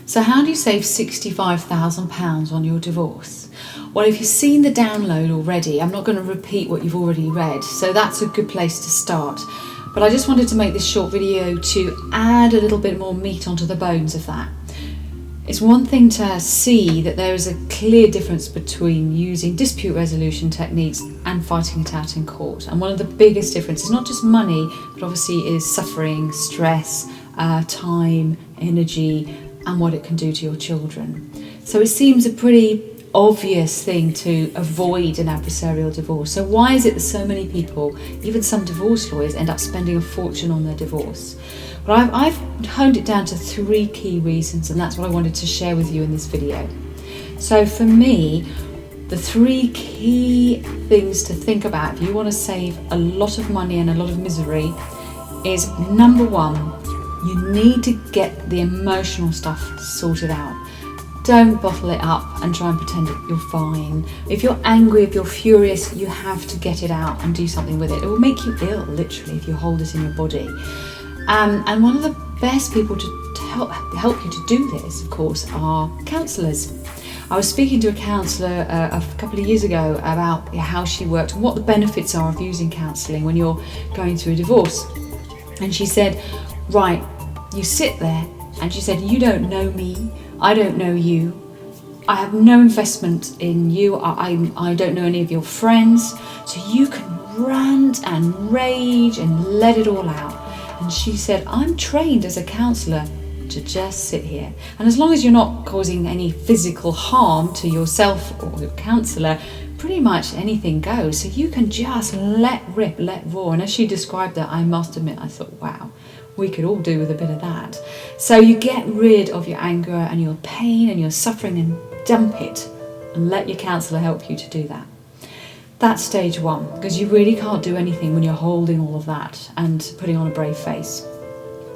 So how do you save £65,000 on your divorce? Well, if you've seen the download already, I'm not going to repeat what you've already read, so that's a good place to start. But I just wanted to make this short video to add a little bit more meat onto the bones of that. It's one thing to see that there is a clear difference between using dispute resolution techniques and fighting it out in court. And one of the biggest differences, not just money, but obviously is suffering, stress, time, energy, and what it can do to your children. So it seems a pretty obvious thing to avoid an adversarial divorce. So why is it that so many people, even some divorce lawyers, end up spending a fortune on their divorce? Well, I've honed it down to 3 key reasons, and that's what I wanted to share with you in this video. So for me, the 3 key things to think about if you want to save a lot of money and a lot of misery is, number 1, you need to get the emotional stuff sorted out. Don't bottle it up and try and pretend that you're fine. If you're angry, if you're furious, you have to get it out and do something with it. It will make you ill, literally, if you hold it in your body. And one of the best people to help you to do this, of course, are counsellors. I was speaking to a counsellor a couple of years ago about how she worked and what the benefits are of using counselling when you're going through a divorce. And she said, right, you sit there, and she said, you don't know me, I don't know you, I have no investment in you, I don't know any of your friends, so you can rant and rage and let it all out. And she said, I'm trained as a counsellor to just sit here. And as long as you're not causing any physical harm to yourself or your counsellor, pretty much anything goes. So you can just let rip, let roar. And as she described that, I must admit, I thought, wow, we could all do with a bit of that. So you get rid of your anger and your pain and your suffering and dump it and let your counsellor help you to do that. That's stage 1, because you really can't do anything when you're holding all of that and putting on a brave face.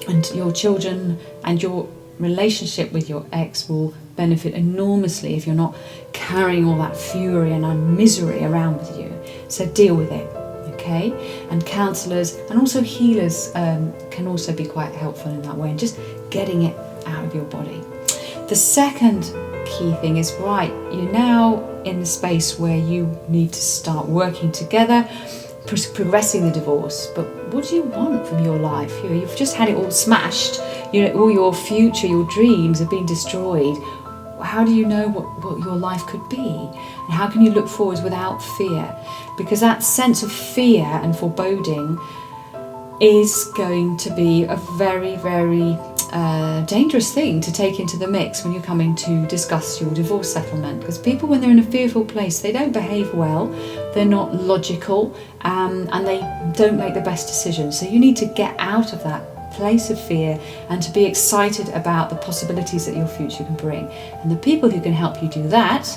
And your children and your relationship with your ex will benefit enormously if you're not carrying all that fury and misery around with you. So deal with it, okay? And counsellors and also healers can also be quite helpful in that way, and just getting it out of your body. The second key thing is, right, you're now in the space where you need to start working together, progressing the divorce. But what do you want from your life? You've just had it all smashed. All your future, your dreams have been destroyed. How do you know what your life could be? And how can you look forward without fear? Because that sense of fear and foreboding is going to be a very, very dangerous thing to take into the mix when you're coming to discuss your divorce settlement. Because people, when they're in a fearful place, they don't behave well, they're not logical, and they don't make the best decisions. So you need to get out of that place of fear and to be excited about the possibilities that your future can bring. And the people who can help you do that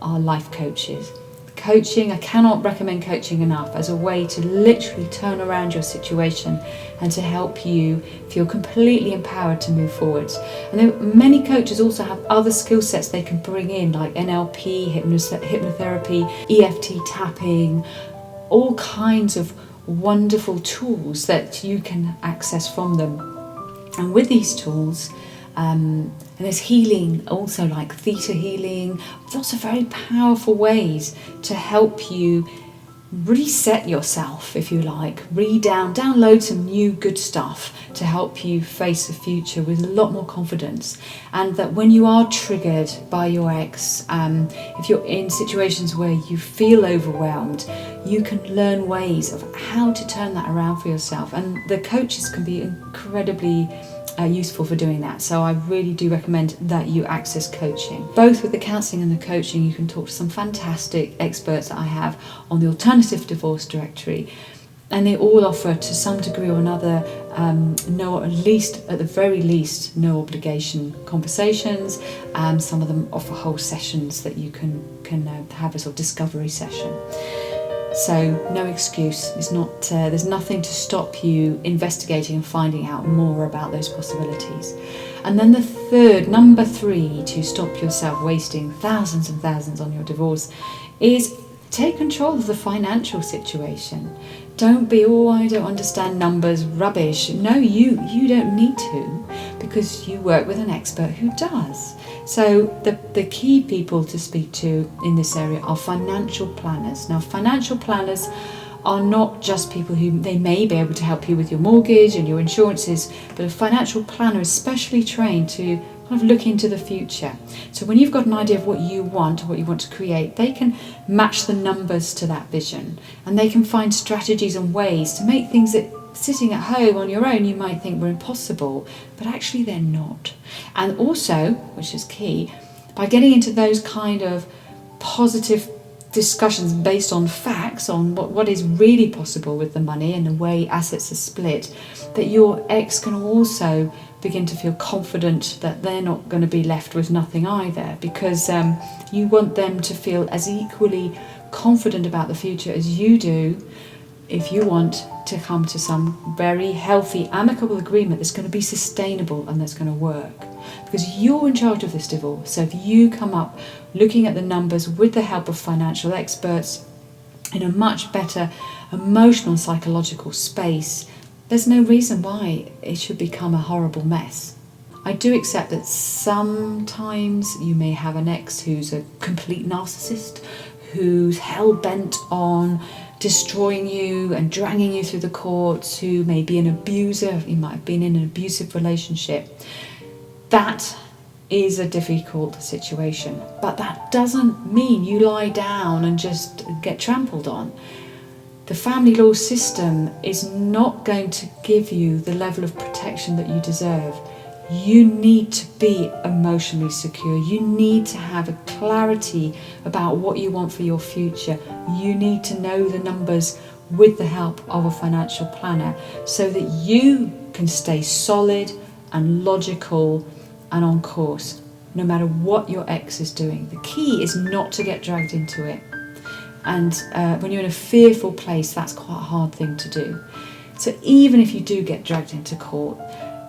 are life coaches. Coaching, I cannot recommend coaching enough as a way to literally turn around your situation and to help you feel completely empowered to move forwards. And many coaches also have other skill sets they can bring in, like NLP, hypnotherapy, EFT tapping, all kinds of wonderful tools that you can access from them. And with these tools, and there's healing also, like theta healing, lots of very powerful ways to help you reset yourself, if you like, download some new good stuff to help you face the future with a lot more confidence. And that when you are triggered by your ex, if you're in situations where you feel overwhelmed, you can learn ways of how to turn that around for yourself. And the coaches can be incredibly useful for doing that. So I really do recommend that you access coaching. Both with the counselling and the coaching, you can talk to some fantastic experts that I have on the Alternative Divorce Directory, and they all offer to some degree or another at the very least no obligation conversations. Some of them offer whole sessions that you can have a sort of discovery session. So no excuse. It's not. There's nothing to stop you investigating and finding out more about those possibilities. And then number 3, to stop yourself wasting thousands and thousands on your divorce, is take control of the financial situation. Don't be, I don't understand numbers, rubbish. No, you don't need to, because you work with an expert who does. So the key people to speak to in this area are financial planners. Now, financial planners are not just people who they may be able to help you with your mortgage and your insurances, but a financial planner is specially trained to kind of look into the future. So when you've got an idea of what you want or what you want to create, they can match the numbers to that vision, and they can find strategies and ways to make things that sitting at home on your own you might think were impossible, but actually they're not. And also, which is key, by getting into those kind of positive discussions based on facts, on what is really possible with the money and the way assets are split, that your ex can also begin to feel confident that they're not going to be left with nothing either, because you want them to feel as equally confident about the future as you do if you want to come to some very healthy, amicable agreement that's going to be sustainable and that's going to work. Because you're in charge of this divorce. So if you come up looking at the numbers with the help of financial experts in a much better emotional and psychological space, there's no reason why it should become a horrible mess. I do accept that sometimes you may have an ex who's a complete narcissist, who's hell-bent on destroying you and dragging you through the courts, who may be an abuser, you might have been in an abusive relationship. That is a difficult situation, but that doesn't mean you lie down and just get trampled on. The family law system is not going to give you the level of protection that you deserve. You need to be emotionally secure. You need to have a clarity about what you want for your future. You need to know the numbers with the help of a financial planner so that you can stay solid and logical and on course, no matter what your ex is doing. The key is not to get dragged into it. And when you're in a fearful place, that's quite a hard thing to do. So even if you do get dragged into court,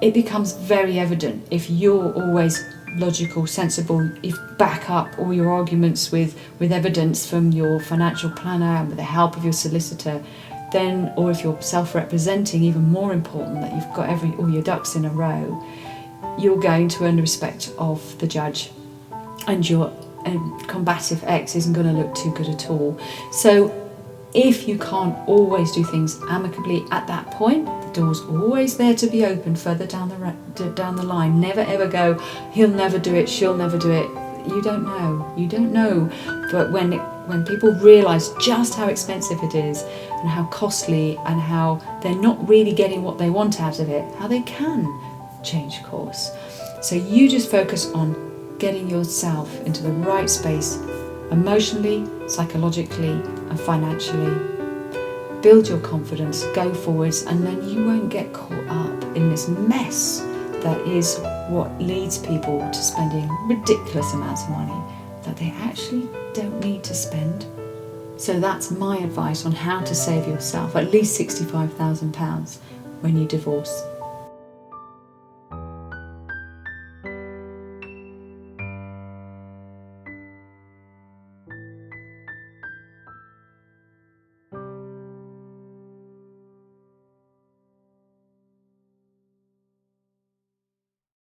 it becomes very evident if you're always logical, sensible, if you back up all your arguments with evidence from your financial planner and with the help of your solicitor, then, or if you're self-representing, even more important, that you've got all your ducks in a row, you're going to earn the respect of the judge, and your combative ex isn't going to look too good at all. So if you can't always do things amicably at that point, the door's always there to be open further down the line. Never ever go, he'll never do it, she'll never do it. You don't know. But when people realise just how expensive it is and how costly and how they're not really getting what they want out of it, how they can change course. So you just focus on getting yourself into the right space emotionally, psychologically and financially. Build your confidence, go forwards, and then you won't get caught up in this mess that is what leads people to spending ridiculous amounts of money that they actually don't need to spend. So that's my advice on how to save yourself at least £65,000 when you divorce.